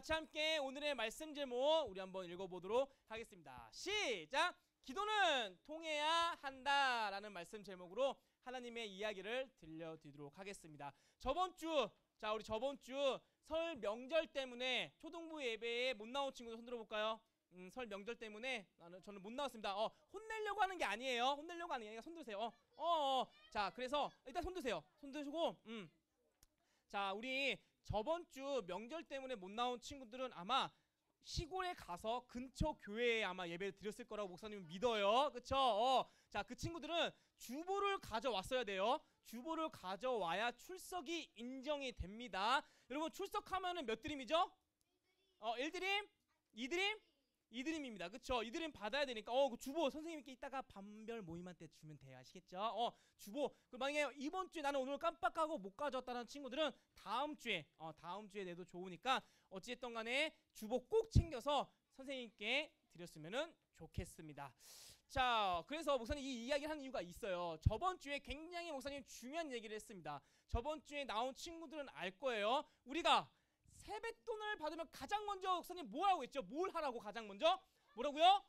같이 함께 오늘의 말씀 제목 우리 한번 읽어보도록 하겠습니다. 시작! 기도는 통해야 한다라는 말씀 제목으로 하나님의 이야기를 들려드리도록 하겠습니다. 저번 주 설 명절 때문에 초등부 예배에 못 나온 친구들 손 들어볼까요? 설 명절 때문에 저는 못 나왔습니다. 혼내려고 하는 게 아니에요. 혼내려고 하는 게 아니라 손 드세요. 자, 그래서 일단 손 드세요. 손 드시고, 자, 우리 저번 주 명절 때문에 못 나온 친구들은 아마 시골에 가서 근처 교회에 아마 예배를 드렸을 거라고 목사님은 믿어요. 그쵸? 자, 그 친구들은 주보를 가져왔어야 돼요. 주보를 가져와야 출석이 인정이 됩니다. 여러분, 출석하면은 몇 드림이죠? 1드림? 2드림? 2드림입니다. 그쵸? 2드림 받아야 되니까 그 주보 선생님께 이따가 반별 모임할 때 주면 돼요. 아시겠죠? 주보. 만약에 이번 주에 나는 오늘 깜빡하고 못 가져왔다는 친구들은 다음 주에 내도 좋으니까 어찌됐든 간에 주보 꼭 챙겨서 선생님께 드렸으면 좋겠습니다. 자, 그래서 목사님 이 이야기를 하는 이유가 있어요. 저번 주에 굉장히 목사님 중요한 얘기를 했습니다. 저번 주에 나온 친구들은 알 거예요. 우리가 세뱃돈을 받으면 가장 먼저 목사님 뭐 하라고 했죠? 뭘 하라고 가장 먼저? 뭐라고요?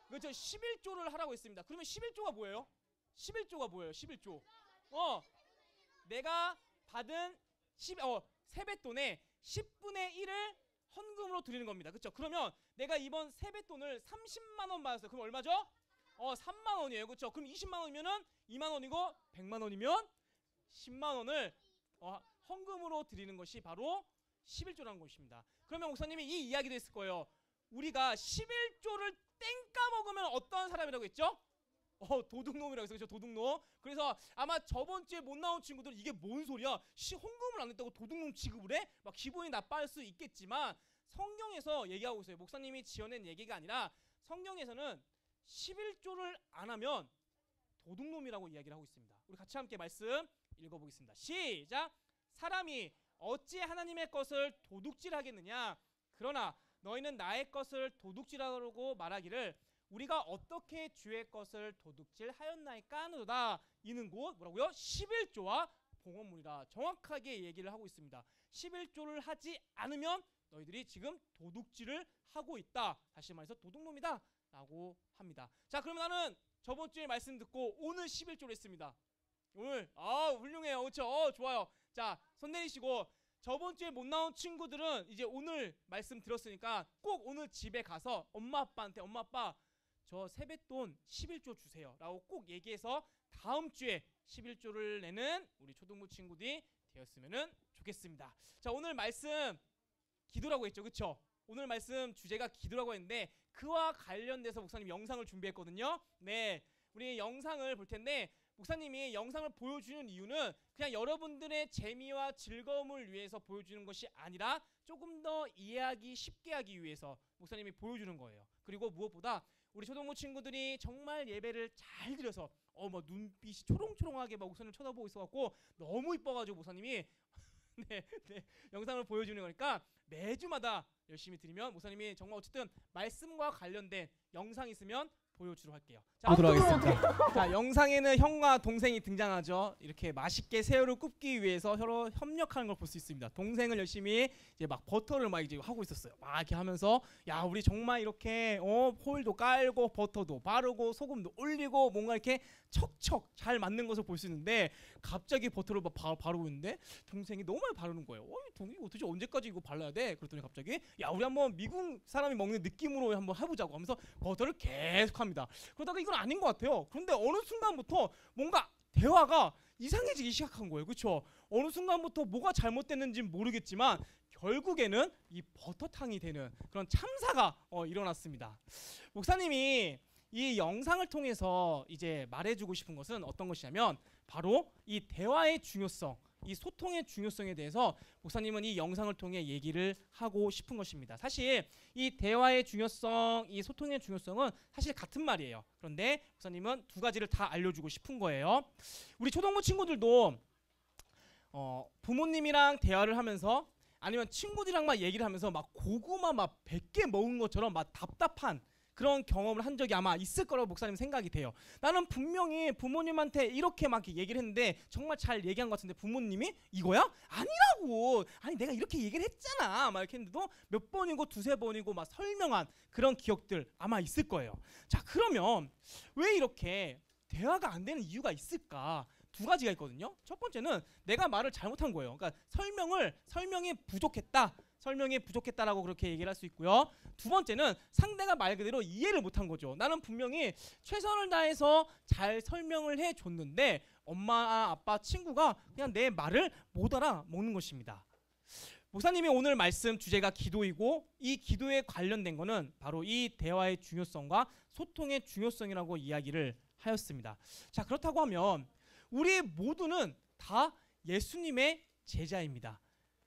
그렇죠. 11조를 하라고 했습니다. 그러면 11조가 뭐예요? 11조가 뭐예요? 11조. 내가 받은 세뱃돈의 10분의 1을 헌금으로 드리는 겁니다. 그렇죠? 그러면 내가 이번 세뱃돈을 30만 원 받았어요. 그럼 얼마죠? 3만 원이에요. 그렇죠? 그럼 20만 원이면은 2만 원이고 100만 원이면 10만 원을 헌금으로 드리는 것이 바로 11조라는 것입니다. 그러면 목사님이 이 이야기도 했을 거예요. 우리가 11조를 땡까먹으면 어떤 사람이라고 했죠? 도둑놈이라고 했어요. 그렇죠? 도둑놈. 그래서 아마 저번 주에 못 나온 친구들 이게 뭔 소리야? 헌금을 안 했다고 도둑놈 취급을 해? 막 기분이 나빠할 수 있겠지만 성경에서 얘기하고 있어요. 목사님이 지어낸 얘기가 아니라 성경에서는 11조를 안 하면 도둑놈이라고 이야기를 하고 있습니다. 우리 같이 함께 말씀 읽어보겠습니다. 시작! 사람이 어찌 하나님의 것을 도둑질하겠느냐? 그러나 너희는 나의 것을 도둑질하라고 말하기를 우리가 어떻게 주의 것을 도둑질하였나이까 하노다. 이는 곧 뭐라고요? 11조와 봉헌물이라 정확하게 얘기를 하고 있습니다. 11조를 하지 않으면 너희들이 지금 도둑질을 하고 있다. 다시 말해서 도둑놈이다 라고 합니다. 자, 그러면 나는 저번 주에 말씀 듣고 오늘 11조를 했습니다. 오늘 훌륭해요. 그렇죠? 좋아요. 자, 손 내리시고 저번 주에 못 나온 친구들은 이제 오늘 말씀 들었으니까 꼭 오늘 집에 가서 엄마 아빠한테 엄마 아빠 저 세뱃돈 11조 주세요 라고 꼭 얘기해서 다음 주에 11조를 내는 우리 초등부 친구들이 되었으면 좋겠습니다. 자, 오늘 말씀 기도라고 했죠. 그쵸? 오늘 말씀 주제가 기도라고 했는데 그와 관련돼서 목사님 영상을 준비했거든요. 네, 우리 영상을 볼 텐데 목사님이 영상을 보여주는 이유는 그냥 여러분들의 재미와 즐거움을 위해서 보여주는 것이 아니라 조금 더 이해하기 쉽게 하기 위해서 목사님이 보여주는 거예요. 그리고 무엇보다 우리 초등부 친구들이 정말 예배를 잘 드려서 막 눈빛이 초롱초롱하게 막 목사님을 쳐다보고 있어갖고 너무 이뻐가지고 목사님이 네, 영상을 보여주는 거니까 매주마다 열심히 드리면 목사님이 정말 어쨌든 말씀과 관련된 영상 있으면 보여주도록 할게요. 자, 보도록 하겠습니다. 자, 영상에는 형과 동생이 등장하죠. 이렇게 맛있게 새우를 굽기 위해서 서로 협력하는 걸 볼 수 있습니다. 동생을 열심히 이제 막 버터를 막 이제 하고 있었어요. 막 이렇게 하면서 야, 우리 정말 이렇게 홀도 깔고 버터도 바르고 소금도 올리고 뭔가 이렇게 척척 잘 맞는 것을 볼 수 있는데 갑자기 버터를 막 바르고 있는데 동생이 너무 많이 바르는 거예요. 동생이 도대체 언제까지 이거 발라야 돼? 그랬더니 갑자기 야, 우리 한번 미국 사람이 먹는 느낌으로 한번 해보자고 하면서 버터를 계속 합니다. 그러다가 이건 아닌 것 같아요. 그런데 어느 순간부터 뭔가 대화가 이상해지기 시작한 거예요. 그렇죠? 어느 순간부터 뭐가 잘못됐는지 모르겠지만 결국에는 이 버터탕이 되는 그런 참사가 일어났습니다. 목사님이 이 영상을 통해서 이제 말해주고 싶은 것은 어떤 것이냐면 바로 이 대화의 중요성, 이 소통의 중요성에 대해서 목사님은 이 영상을 통해 얘기를 하고 싶은 것입니다. 사실 이 대화의 중요성, 이 소통의 중요성은 사실 같은 말이에요. 그런데 목사님은 두 가지를 다 알려주고 싶은 거예요. 우리 초등부 친구들도 부모님이랑 대화를 하면서 아니면 친구들이랑 막 얘기를 하면서 막 고구마 막 100개 먹은 것처럼 막 답답한 그런 경험을 한 적이 아마 있을 거라고 목사님 생각이 돼요. 나는 분명히 부모님한테 이렇게 막 얘기를 했는데 정말 잘 얘기한 것 같은데 부모님이 이거야? 아니라고. 아니 내가 이렇게 얘기를 했잖아. 막 이렇게 했는데도 몇 번이고 두세 번이고 막 설명한 그런 기억들 아마 있을 거예요. 자, 그러면 왜 이렇게 대화가 안 되는 이유가 있을까? 두 가지가 있거든요. 첫 번째는 내가 말을 잘못한 거예요. 그러니까 설명이 부족했다라고 그렇게 얘기를 할 수 있고요. 두 번째는 상대가 말 그대로 이해를 못한 거죠. 나는 분명히 최선을 다해서 잘 설명을 해줬는데 엄마, 아빠, 친구가 그냥 내 말을 못 알아먹는 것입니다. 목사님이 오늘 말씀 주제가 기도이고 이 기도에 관련된 거는 바로 이 대화의 중요성과 소통의 중요성이라고 이야기를 하였습니다. 자, 그렇다고 하면 우리 모두는 다 예수님의 제자입니다.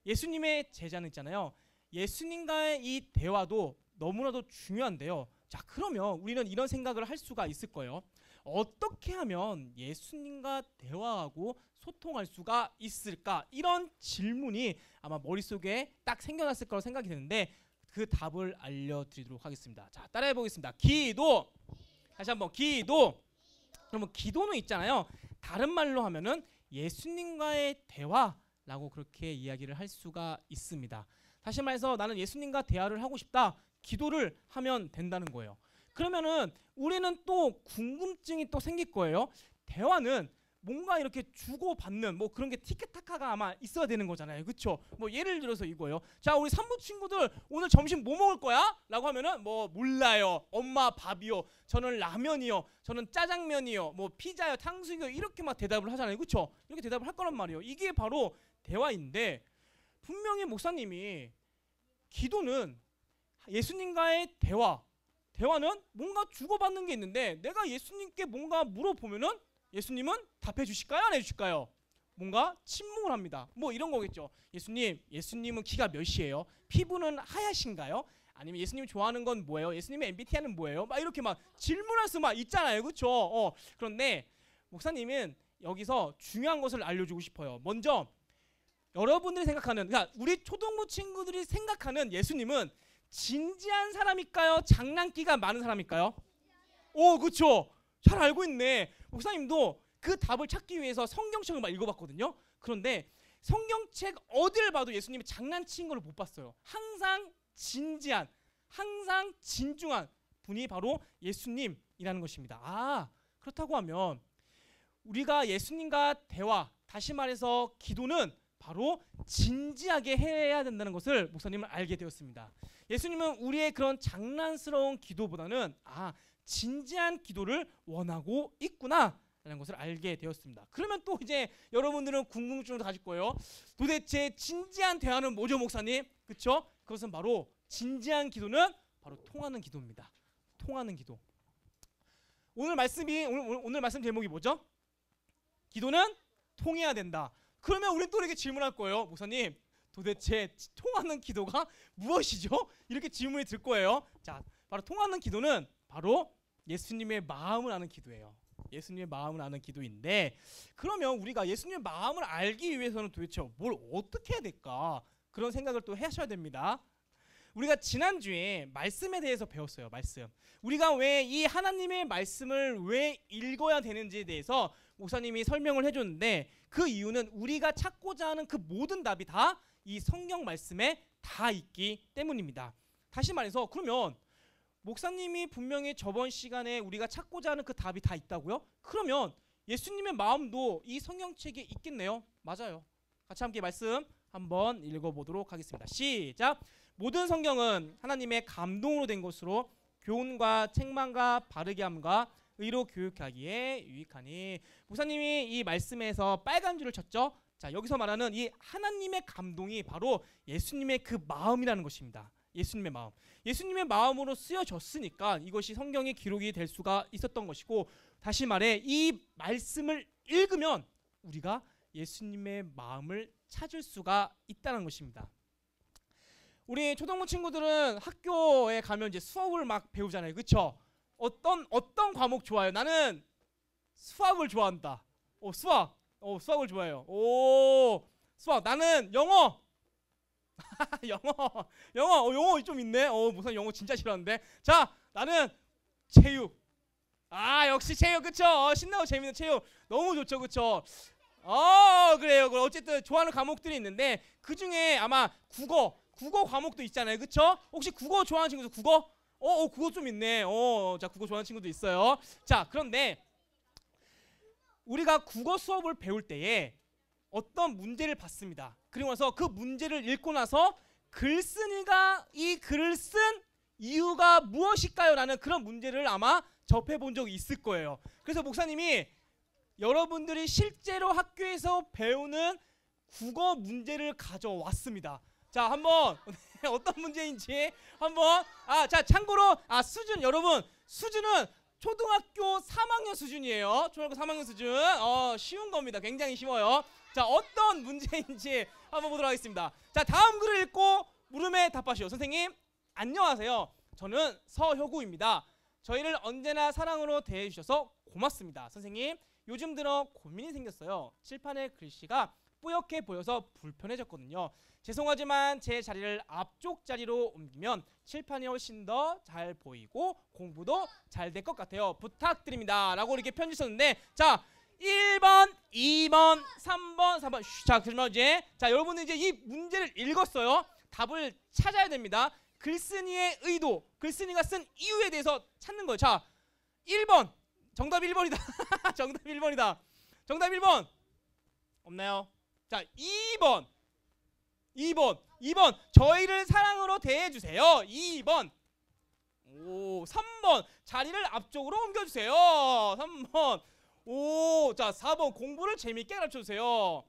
예수님의 제자는 있잖아요. 예수님과의 이 대화도 너무나도 중요한데요. 자, 그러면 우리는 이런 생각을 할 수가 있을 거예요. 어떻게 하면 예수님과 대화하고 소통할 수가 있을까? 이런 질문이 아마 머릿속에 딱 생겨났을 거라고 생각이 되는데 그 답을 알려드리도록 하겠습니다. 자, 따라해 보겠습니다. 기도. 다시 한번 기도. 그러면 기도는 있잖아요. 다른 말로 하면은 예수님과의 대화라고 그렇게 이야기를 할 수가 있습니다. 다시 말해서 나는 예수님과 대화를 하고 싶다. 기도를 하면 된다는 거예요. 그러면은 우리는 또 궁금증이 또 생길 거예요. 대화는 뭔가 이렇게 주고받는 뭐 그런 게 티켓타카가 아마 있어야 되는 거잖아요. 그렇죠? 뭐 예를 들어서 이거예요. 자, 우리 산부 친구들 오늘 점심 뭐 먹을 거야? 라고 하면은 뭐 몰라요. 엄마 밥이요. 저는 라면이요. 저는 짜장면이요. 뭐 피자요. 탕수육이요. 이렇게 막 대답을 하잖아요. 그렇죠? 이렇게 대답을 할 거란 말이에요. 이게 바로 대화인데 분명히 목사님이 기도는 예수님과의 대화는 뭔가 주고받는 게 있는데 내가 예수님께 뭔가 물어보면은 예수님은 답해 주실까요? 안 해주실까요? 뭔가 침묵을 합니다. 뭐 이런 거겠죠. 예수님은 키가 몇이에요? 피부는 하얗신가요? 아니면 예수님 좋아하는 건 뭐예요? 예수님의 MBTI는 뭐예요? 막 이렇게 막 질문할 수 막 있잖아요. 그렇죠? 그런데 목사님은 여기서 중요한 것을 알려주고 싶어요. 먼저 여러분들이 생각하는, 그러니까 우리 초등부 친구들이 생각하는 예수님은 진지한 사람일까요? 장난기가 많은 사람일까요? 오, 그렇죠. 잘 알고 있네. 목사님도 그 답을 찾기 위해서 성경책을 막 읽어봤거든요. 그런데 성경책 어딜 봐도 예수님이 장난친 걸 못 봤어요. 항상 진지한, 항상 진중한 분이 바로 예수님이라는 것입니다. 아, 그렇다고 하면 우리가 예수님과 대화, 다시 말해서 기도는 바로 진지하게 해야 된다는 것을 목사님은 알게 되었습니다. 예수님은 우리의 그런 장난스러운 기도보다는 진지한 기도를 원하고 있구나라는 것을 알게 되었습니다. 그러면 또 이제 여러분들은 궁금증을 가질 거예요. 도대체 진지한 대화는 뭐죠, 목사님? 그렇죠? 그것은 바로 진지한 기도는 바로 통하는 기도입니다. 통하는 기도. 오늘 말씀 제목이 뭐죠? 기도는 통해야 된다. 그러면 우리는 또 이렇게 질문할 거예요. 목사님, 도대체 통하는 기도가 무엇이죠? 이렇게 질문이 들 거예요. 자, 바로 통하는 기도는 바로 예수님의 마음을 아는 기도예요. 예수님의 마음을 아는 기도인데, 그러면 우리가 예수님의 마음을 알기 위해서는 도대체 뭘 어떻게 해야 될까? 그런 생각을 또 하셔야 됩니다. 우리가 지난주에 말씀에 대해서 배웠어요. 말씀. 우리가 왜 이 하나님의 말씀을 왜 읽어야 되는지에 대해서 목사님이 설명을 해줬는데, 그 이유는 우리가 찾고자 하는 그 모든 답이 다 이 성경 말씀에 다 있기 때문입니다. 다시 말해서 그러면 목사님이 분명히 저번 시간에 우리가 찾고자 하는 그 답이 다 있다고요? 그러면 예수님의 마음도 이 성경책에 있겠네요. 맞아요. 같이 함께 말씀 한번 읽어보도록 하겠습니다. 시작. 모든 성경은 하나님의 감동으로 된 것으로 교훈과 책망과 바르게 함과 의로 교육하기에 유익하니. 목사님이 이 말씀에서 빨간 줄을 쳤죠. 자, 여기서 말하는 이 하나님의 감동이 바로 예수님의 그 마음이라는 것입니다. 예수님의 마음. 예수님의 마음으로 쓰여졌으니까 이것이 성경의 기록이 될 수가 있었던 것이고, 다시 말해 이 말씀을 읽으면 우리가 예수님의 마음을 찾을 수가 있다는 것입니다. 우리 초등부 친구들은 학교에 가면 이제 수업을 막 배우잖아요. 그렇죠? 어떤 과목 좋아요? 나는 수학을 좋아한다. 수학을 좋아해요. 수학. 나는 영어. 영어 좀 있네. 목사님 영어 진짜 싫어하는데. 자, 나는 체육. 아, 역시 체육. 그쵸? 신나고 재밌는 체육 너무 좋죠. 그쵸? 그래요. 어쨌든 좋아하는 과목들이 있는데 그 중에 아마 국어 과목도 있잖아요. 그쵸? 혹시 국어 좋아하는 친구도 국어? 국어 좀 있네. 자, 국어 좋아하는 친구도 있어요. 자, 그런데 우리가 국어 수업을 배울 때에 어떤 문제를 받습니다. 그리고 나서 그 문제를 읽고 나서 글쓴이가 이 글을 쓴 이유가 무엇일까요? 라는 그런 문제를 아마 접해본 적이 있을 거예요. 그래서 목사님이 여러분들이 실제로 학교에서 배우는 국어 문제를 가져왔습니다. 자, 한번 어떤 문제인지 한번 자, 참고로 수준, 여러분 수준은 초등학교 3학년 수준이에요. 초등학교 3학년 수준. 쉬운 겁니다. 굉장히 쉬워요. 자, 어떤 문제인지 한번 보도록 하겠습니다. 자, 다음 글을 읽고 물음에 답하시오. 선생님, 안녕하세요. 저는 서효구입니다. 저희를 언제나 사랑으로 대해주셔서 고맙습니다. 선생님, 요즘 들어 고민이 생겼어요. 칠판에 글씨가 뿌옇게 보여서 불편해졌거든요. 죄송하지만 제 자리를 앞쪽 자리로 옮기면 칠판이 훨씬 더 잘 보이고 공부도 잘 될 것 같아요. 부탁드립니다. 라고 이렇게 편지 썼는데, 자, 1번, 2번, 3번, 4번. 자, 그러면 이제 여러분은 이제 이 문제를 읽었어요. 답을 찾아야 됩니다. 글쓴이의 의도, 글쓴이가 쓴 이유에 대해서 찾는 거예요. 자, 1번. 정답 1번이다. 정답 1번이다. 정답 1번. 없나요? 자, 2번. 2번. 저희를 사랑으로 대해주세요. 2번. 3번. 자리를 앞쪽으로 옮겨주세요. 3번. 자, 4번. 공부를 재밌게 가르쳐주세요.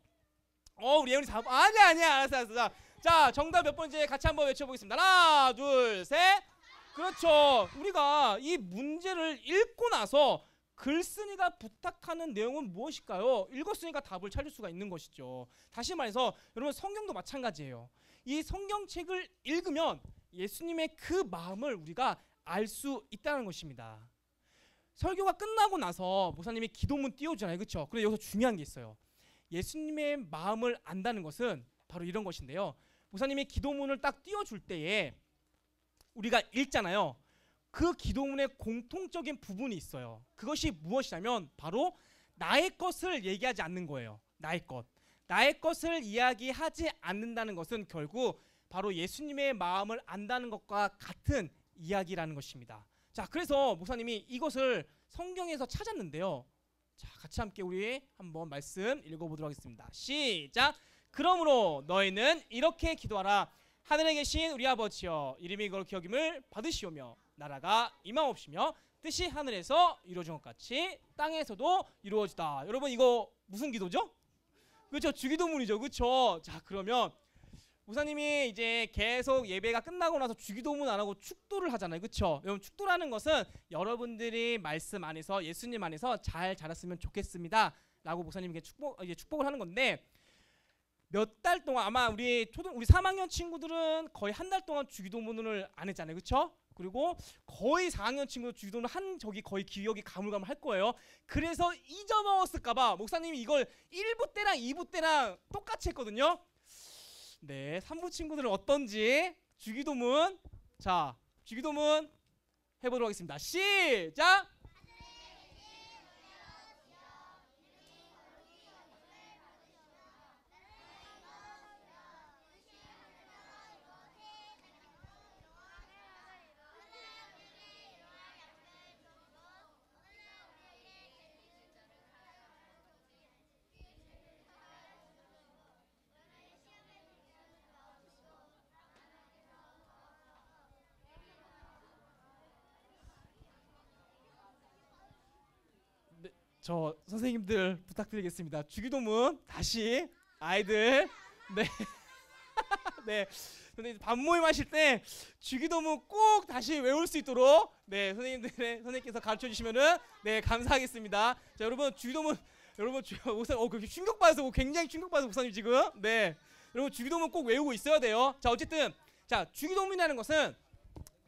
우리 예은이 4번. 아니야. 알았어. 자, 정답 몇 번인지 같이 한번 외쳐보겠습니다. 하나, 둘, 셋. 그렇죠. 우리가 이 문제를 읽고 나서 글쓴이가 부탁하는 내용은 무엇일까요? 읽었으니까 답을 찾을 수가 있는 것이죠. 다시 말해서 여러분, 성경도 마찬가지예요. 이 성경책을 읽으면 예수님의 그 마음을 우리가 알 수 있다는 것입니다. 설교가 끝나고 나서 목사님이 기도문 띄워주잖아요. 그렇죠? 그런데 여기서 중요한 게 있어요. 예수님의 마음을 안다는 것은 바로 이런 것인데요. 목사님이 기도문을 딱 띄워줄 때에 우리가 읽잖아요. 그 기도문에 공통적인 부분이 있어요. 그것이 무엇이냐면 바로 나의 것을 얘기하지 않는 거예요. 나의 것을 이야기하지 않는다는 것은 결국 바로 예수님의 마음을 안다는 것과 같은 이야기라는 것입니다. 자, 그래서 목사님이 이것을 성경에서 찾았는데요. 자, 같이 함께 우리 한번 말씀 읽어보도록 하겠습니다. 시작. 그러므로 너희는 이렇게 기도하라. 하늘에 계신 우리 아버지여, 이름이 거룩히 여김을 받으시오며 나라가 임하옵시며 뜻이 하늘에서 이루어진 것 같이 땅에서도 이루어지다. 여러분, 이거 무슨 기도죠? 그렇죠? 주기도문이죠. 그렇죠? 자, 그러면 목사님이 이제 계속 예배가 끝나고 나서 주기도문 안 하고 축도를 하잖아요. 그렇죠? 여러분, 축도라는 것은 여러분들이 말씀 안에서, 예수님 안에서 잘 자랐으면 좋겠습니다 라고 목사님에게 축복을 하는 건데, 몇 달 동안 아마 우리 3학년 친구들은 거의 한 달 동안 주기도문을 안 했잖아요. 그렇죠? 그리고 거의 4학년 친구도 주기도문을 한 적이 거의 기억이 가물가물할 거예요. 그래서 잊어먹었을까봐 목사님이 이걸 1부 때랑 2부 때랑 똑같이 했거든요. 네, 3부 친구들은 어떤지 주기도문, 자, 주기도문 해보도록 하겠습니다. 시작! 저 선생님들 부탁드리겠습니다. 주기도문 다시 아이들 네 선생님 밥 모임 하실 때 주기도문 꼭 다시 외울 수 있도록 선생님께서 가르쳐 주시면은 감사하겠습니다. 자, 여러분, 주기도문 여러분 그렇게 충격받아서 굉장히 충격받아서 목사님 지금 여러분 주기도문 꼭 외우고 있어야 돼요. 자, 어쨌든 주기도문이라는 것은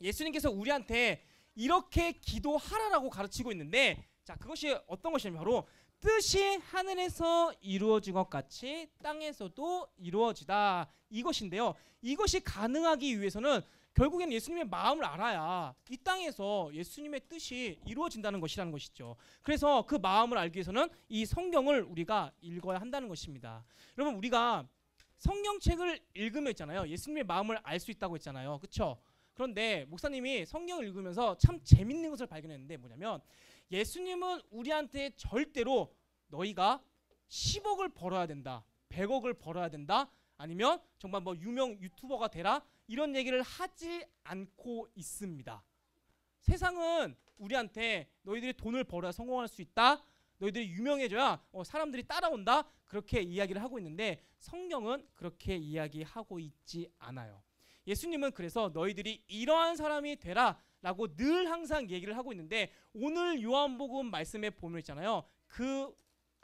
예수님께서 우리한테 이렇게 기도하라라고 가르치고 있는데, 자, 그것이 어떤 것이냐면 바로 뜻이 하늘에서 이루어진 것 같이 땅에서도 이루어지다, 이것인데요. 이것이 가능하기 위해서는 결국엔 예수님의 마음을 알아야 이 땅에서 예수님의 뜻이 이루어진다는 것이라는 것이죠. 그래서 그 마음을 알기 위해서는 이 성경을 우리가 읽어야 한다는 것입니다. 여러분, 우리가 성경책을 읽으면 있잖아요, 예수님의 마음을 알 수 있다고 했잖아요. 그렇죠? 그런데 목사님이 성경을 읽으면서 참 재밌는 것을 발견했는데, 뭐냐면 예수님은 우리한테 절대로 너희가 10억을 벌어야 된다, 100억을 벌어야 된다, 아니면 정말 뭐 유명 유튜버가 되라, 이런 얘기를 하지 않고 있습니다. 세상은 우리한테 너희들이 돈을 벌어야 성공할 수 있다, 너희들이 유명해져야 사람들이 따라온다, 그렇게 이야기를 하고 있는데 성경은 그렇게 이야기하고 있지 않아요. 예수님은 그래서 너희들이 이러한 사람이 되라 라고 늘 항상 얘기를 하고 있는데, 오늘 요한복음 말씀에 보면 있잖아요, 그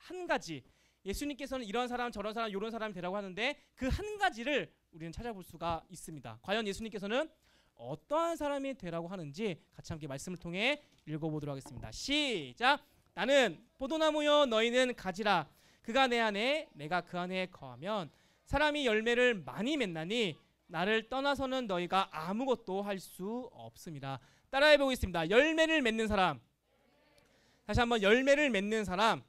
한 가지, 예수님께서는 이런 사람 저런 사람 이런 사람이 되라고 하는데 그 한 가지를 우리는 찾아볼 수가 있습니다. 과연 예수님께서는 어떠한 사람이 되라고 하는지 같이 함께 말씀을 통해 읽어보도록 하겠습니다. 시작. 나는 포도나무여 너희는 가지라. 그가 내 안에 내가 그 안에 거하면 사람이 열매를 많이 맺나니 나를 떠나서는 너희가 아무것도 할 수 없습니다. 따라해 보겠습니다. 열매를 맺는 사람. 다시 한번, 열매를 맺는 사람.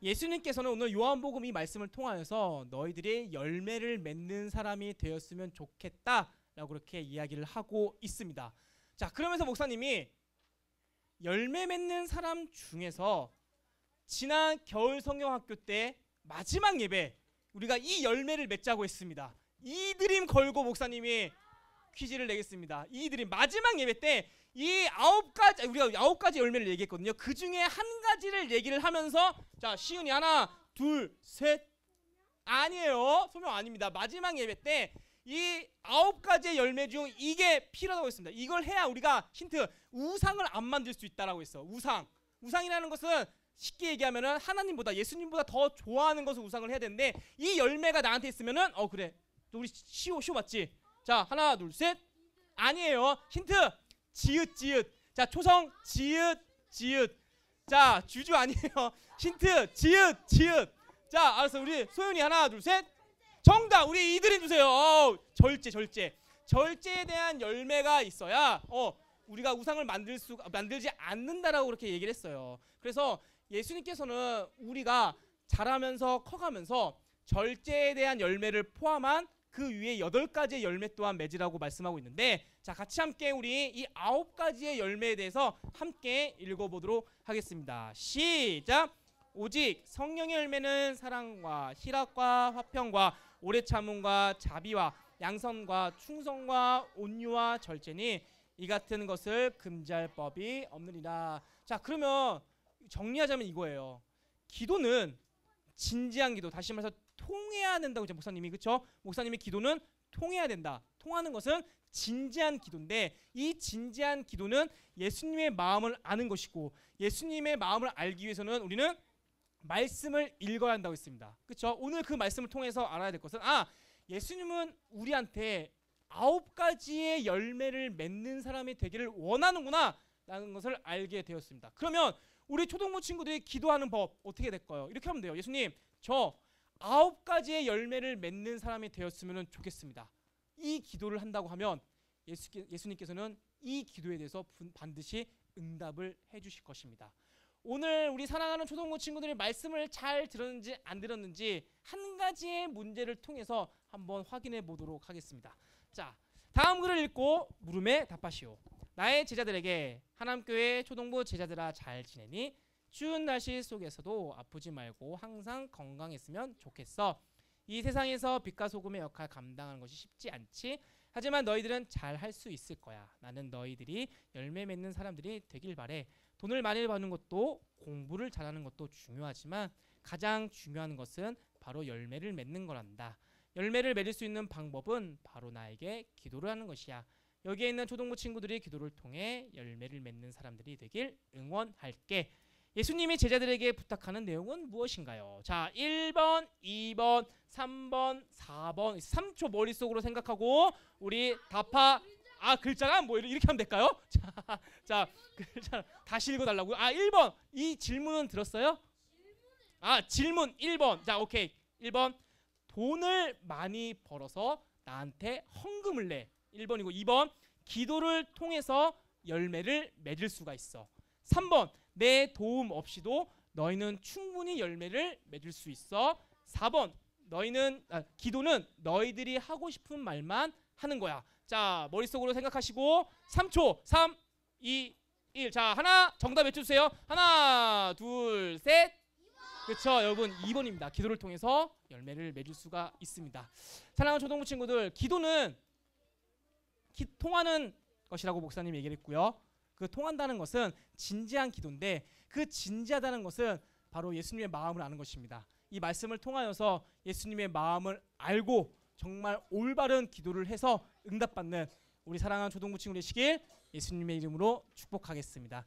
예수님께서는 오늘 요한복음 이 말씀을 통하여서 너희들이 열매를 맺는 사람이 되었으면 좋겠다라고 그렇게 이야기를 하고 있습니다. 자, 그러면서 목사님이 열매 맺는 사람 중에서 지난 겨울 성경학교 때 마지막 예배 우리가 이 열매를 맺자고 했습니다. 이 드림 걸고 목사님이 퀴즈를 내겠습니다. 이 드림 마지막 예배 때 이 9가지, 우리가 9가지 열매를 얘기했거든요. 그 중에 한 가지를 얘기를 하면서, 자, 시은이 하나 둘 셋, 아니에요, 소명 아닙니다. 마지막 예배 때 이 9가지의 열매 중 이게 필요하다고 했습니다. 이걸 해야 우리가, 힌트, 우상을 안 만들 수 있다라고 했어. 우상이라는 것은 쉽게 얘기하면은 하나님보다, 예수님보다 더 좋아하는 것을 우상을 해야 되는데, 이 열매가 나한테 있으면은 그래, 우리 시오 맞지? 자, 하나 둘 셋, 아니에요. 힌트, 지읒. 자, 초성 지읒. 자, 주주 아니에요. 힌트, 지읒. 자, 알았어. 우리 소윤이 하나 둘 셋, 정답. 우리 이드림 주세요. 절제에 대한 열매가 있어야 우리가 우상을 만들지 않는다라고 그렇게 얘기를 했어요. 그래서 예수님께서는 우리가 자라면서 커가면서 절제에 대한 열매를 포함한 그 위에 8가지의 열매 또한 맺으라고 말씀하고 있는데, 자, 같이 함께 우리 이 9가지의 열매에 대해서 함께 읽어보도록 하겠습니다. 시작. 오직 성령의 열매는 사랑과 희락과 화평과 오래 참음과 자비와 양선과 충성과 온유와 절제니 이 같은 것을 금지할 법이 없느니라. 자, 그러면 정리하자면 이거예요. 기도는 진지한 기도, 다시 말해서 통해야 된다고 목사님이, 그렇죠? 목사님의 기도는 통해야 된다. 통하는 것은 진지한 기도인데, 이 진지한 기도는 예수님의 마음을 아는 것이고, 예수님의 마음을 알기 위해서는 우리는 말씀을 읽어야 한다고 했습니다. 그렇죠? 오늘 그 말씀을 통해서 알아야 될 것은, 예수님은 우리한테 9가지의 열매를 맺는 사람이 되기를 원하는구나 라는 것을 알게 되었습니다. 그러면 우리 초등부 친구들이 기도하는 법 어떻게 될까요? 이렇게 하면 돼요. 예수님, 저 9가지의 열매를 맺는 사람이 되었으면 좋겠습니다. 이 기도를 한다고 하면 예수님께서는 이 기도에 대해서 반드시 응답을 해주실 것입니다. 오늘 우리 사랑하는 초등부 친구들이 말씀을 잘 들었는지 안 들었는지 한 가지의 문제를 통해서 한번 확인해 보도록 하겠습니다. 자, 다음 글을 읽고 물음에 답하시오. 나의 제자들에게, 하남교회 초등부 제자들아 잘 지내니? 추운 날씨 속에서도 아프지 말고 항상 건강했으면 좋겠어. 이 세상에서 빛과 소금의 역할 감당하는 것이 쉽지 않지. 하지만 너희들은 잘 할 수 있을 거야. 나는 너희들이 열매 맺는 사람들이 되길 바래. 돈을 많이 버는 것도 공부를 잘하는 것도 중요하지만 가장 중요한 것은 바로 열매를 맺는 거란다. 열매를 맺을 수 있는 방법은 바로 나에게 기도를 하는 것이야. 여기에 있는 초등부 친구들이 기도를 통해 열매를 맺는 사람들이 되길 응원할게. 예수님이 제자들에게 부탁하는 내용은 무엇인가요? 자, 1번, 2번, 3번, 4번. 3초 머릿속으로 생각하고 우리 답하. 글자가 뭐 이렇게 하면 될까요? 자, 글자 다시 읽어달라고요? 1번. 이 질문은 들었어요? 질문 1번. 자, 오케이. 1번. 돈을 많이 벌어서 나한테 헌금을 내. 1번이고 2번 기도를 통해서 열매를 맺을 수가 있어. 3번 내 도움 없이도 너희는 충분히 열매를 맺을 수 있어. 4번 기도는 너희들이 하고 싶은 말만 하는 거야. 자, 머릿속으로 생각하시고 3초 3, 2, 1. 자, 하나 정답 외쳐주세요. 하나 둘 셋. 그렇죠 여러분 2번입니다. 기도를 통해서 열매를 맺을 수가 있습니다. 사랑하는 초등부 친구들, 기도는 통하는 것이라고 목사님이 얘기를 했고요. 그 통한다는 것은 진지한 기도인데 그 진지하다는 것은 바로 예수님의 마음을 아는 것입니다. 이 말씀을 통하여서 예수님의 마음을 알고 정말 올바른 기도를 해서 응답받는 우리 사랑하는 초등부 친구들 되시길 예수님의 이름으로 축복하겠습니다.